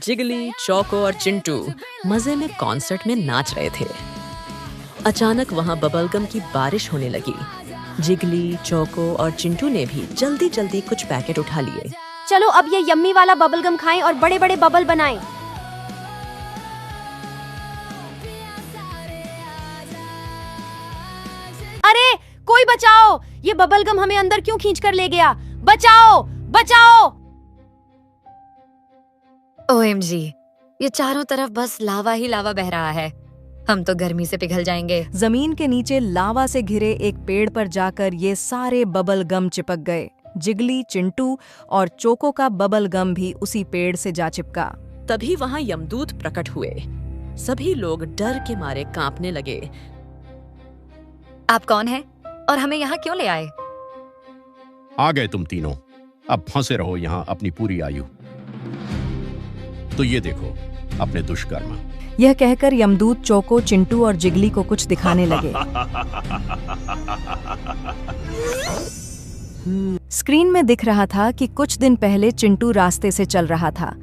जिगली, चौको और चिंटू मजे में कॉन्सर्ट में नाच रहे थे। अचानक वहां बबलगम की बारिश होने लगी। जिगली, चौको और चिंटू ने भी जल्दी जल्दी कुछ पैकेट उठा लिए। चलो अब ये यम्मी वाला बबलगम खाएं और बड़े बड़े बबल बनाएं। अरे कोई बचाओ, ये बबलगम हमें अंदर क्यों खींच कर ले गया? बचाओ बचाओ। OMG, ये चारों तरफ बस लावा ही लावा बह रहा है। हम तो गर्मी से पिघल जाएंगे। जमीन के नीचे लावा से घिरे एक पेड़ पर जाकर ये सारे बबल गम चिपक गए। जिगली, चिंटू और चोको का बबल गम भी उसी पेड़ से जा चिपका। तभी वहां यमदूत प्रकट हुए। सभी लोग डर के मारे कांपने लगे। आप कौन हैं और हमें यहाँ क्यों ले आए? आ गए तुम तीनों, अब फंसे रहो यहाँ अपनी पूरी आयु। तो ये देखो अपने दुष्कर्म। यह कहकर यमदूत चोको, चिंटू और जिगली को कुछ दिखाने लगे। स्क्रीन में दिख रहा था कि कुछ दिन पहले चिंटू रास्ते से चल रहा था।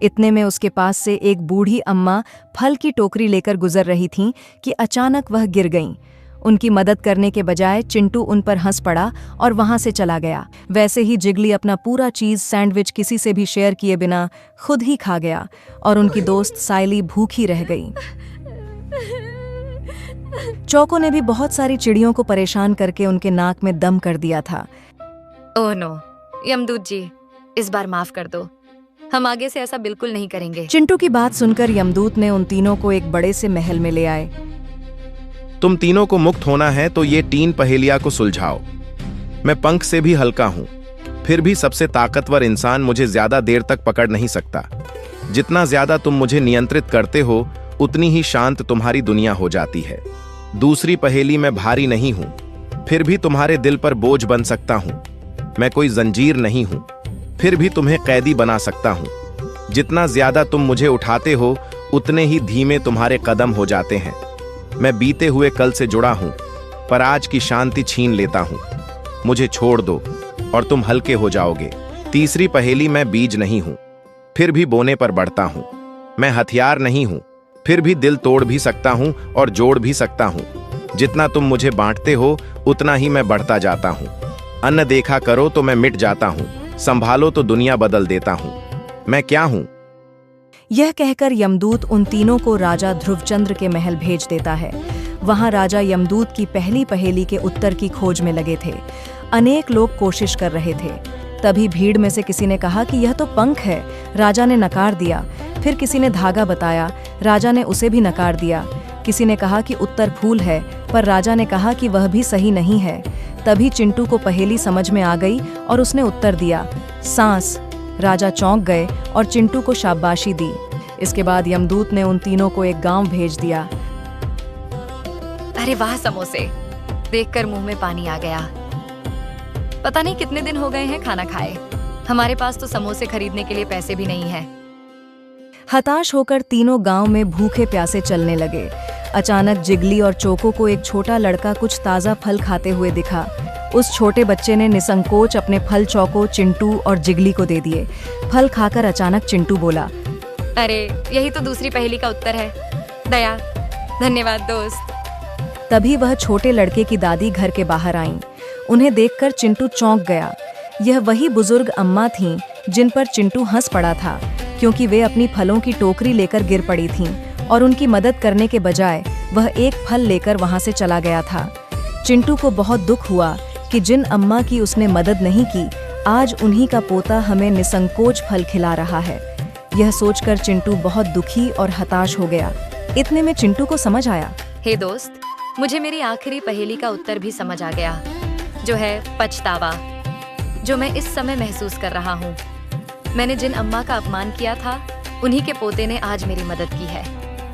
इतने में उसके पास से एक बूढ़ी अम्मा फल की टोकरी लेकर गुजर रही थीं कि अचानक वह गिर गईं। उनकी मदद करने के बजाय चिंटू उन पर हंस पड़ा और वहां से चला गया। वैसे ही जिगली अपना पूरा चीज सैंडविच किसी से भी शेयर किए बिना खुद ही खा गया और उनकी दोस्त साइली भूखी रह गई। चौको ने भी बहुत सारी चिड़ियों को परेशान करके उनके नाक में दम कर दिया था। ओह नो, यमदूत जी, इस बार माफ कर दो। हम आगे से ऐसा बिल्कुल नहीं करेंगे। चिंटू की बात सुनकर यमदूत ने उन तीनों को एक बड़े से महल में ले आए। तुम तीनों को मुक्त होना है तो ये 3 पहेलियां को सुलझाओ। मैं पंख से भी हल्का हूं, फिर भी सबसे ताकतवर इंसान मुझे ज्यादा देर तक पकड़ नहीं सकता। जितना ज्यादा तुम मुझे नियंत्रित करते हो, उतनी ही शांत तुम्हारी दुनिया हो जाती है। दूसरी पहेली, मैं भारी नहीं हूं, फिर भी तुम्हारे दिल पर बोझ बन सकता हूं। मैं कोई जंजीर नहीं हूं, फिर भी तुम्हें कैदी बना सकता हूं। जितना ज्यादा तुम मुझे उठाते हो, उतने ही धीमे तुम्हारे कदम हो जाते हैं। मैं बीते हुए कल से जुड़ा हूं, पर आज की शांति छीन लेता हूं। मुझे छोड़ दो और तुम हल्के हो जाओगे। तीसरी पहेली, मैं बीज नहीं हूं, फिर भी बोने पर बढ़ता हूं। मैं हथियार नहीं हूं, फिर भी दिल तोड़ भी सकता हूं और जोड़ भी सकता हूं। जितना तुम मुझे बांटते हो, उतना ही मैं बढ़ता जाता हूं। अन्न देखा करो तो मैं मिट जाता हूं, संभालो तो दुनिया बदल देता हूं। मैं क्या हूं? यह कहकर यमदूत उन तीनों को राजा ध्रुवचंद्र के महल भेज देता है। वहां राजा यमदूत की पहली पहेली के उत्तर की खोज में लगे थे। अनेक लोग कोशिश कर रहे थे। तभी भीड़ में से किसी ने कहा कि यह तो पंख है। राजा ने नकार दिया। फिर किसी ने धागा बताया। राजा ने उसे भी नकार दिया। किसी ने कहा कि उत्तर फूल है, पर राजा ने कहा कि वह भी सही नहीं है। तभी चिंटू को पहेली समझ में आ गई और उसने उत्तर दिया, सांस। राजा चौंक गए और चिंटू को शाबाशी दी। इसके बाद यमदूत ने उन तीनों को एक गांव भेज दिया। अरे वाह समोसे, देखकर मुंह में पानी आ गया। पता नहीं कितने दिन हो गए हैं खाना खाए। हमारे पास तो समोसे खरीदने के लिए पैसे भी नहीं है। हताश होकर तीनों गांव में भूखे प्यासे चलने लगे। अचानक जिगली और चोको को एक छोटा लड़का कुछ ताजा फल खाते हुए दिखा। उस छोटे बच्चे ने निसंकोच अपने फल चौको, चिंटू और जिगली को दे दिए। फल खाकर अचानक चिंटू बोला, अरे यही तो दूसरी पहेली का उत्तर है। दया, धन्यवाद दोस्त। तभी वह छोटे लड़के की दादी घर के बाहर आईं। उन्हें देखकर चिंटू चौंक गया। यह वही बुजुर्ग अम्मा थीं जिन पर चिंटू हंस पड़ा था, क्योंकि वे अपनी फलों की टोकरी लेकर गिर पड़ी थीं और उनकी मदद करने के बजाय वह एक फल लेकर वहां से चला गया था। चिंटू को बहुत दुख हुआ कि जिन अम्मा की उसने मदद नहीं की, आज उन्हीं का पोता हमें निसंकोच फल खिला रहा है। यह सोचकर चिंटू बहुत दुखी और हताश हो गया। इतने में चिंटू को समझ आया, हे दोस्त, मुझे मेरी आखिरी पहेली का उत्तर भी समझ आ गया, जो है पछतावा, जो मैं इस समय महसूस कर रहा हूँ। मैंने जिन अम्मा का अपमान किया था, उन्हीं के पोते ने आज मेरी मदद की है।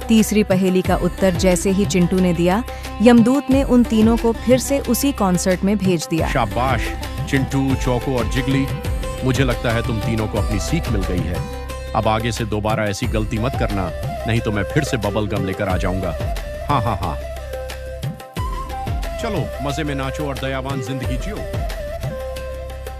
तीसरी पहेली का उत्तर जैसे ही चिंटू ने दिया, यमदूत ने उन तीनों को फिर से उसी कॉन्सर्ट में भेज दिया। शाबाश चिंटू, चौको और जिगली, मुझे लगता है तुम तीनों को अपनी सीख मिल गई है। अब आगे से दोबारा ऐसी गलती मत करना, नहीं तो मैं फिर से बबल गम लेकर आ जाऊंगा। हाँ हाँ हाँ, चलो मजे में नाचो और दयावान जिंदगी जियो।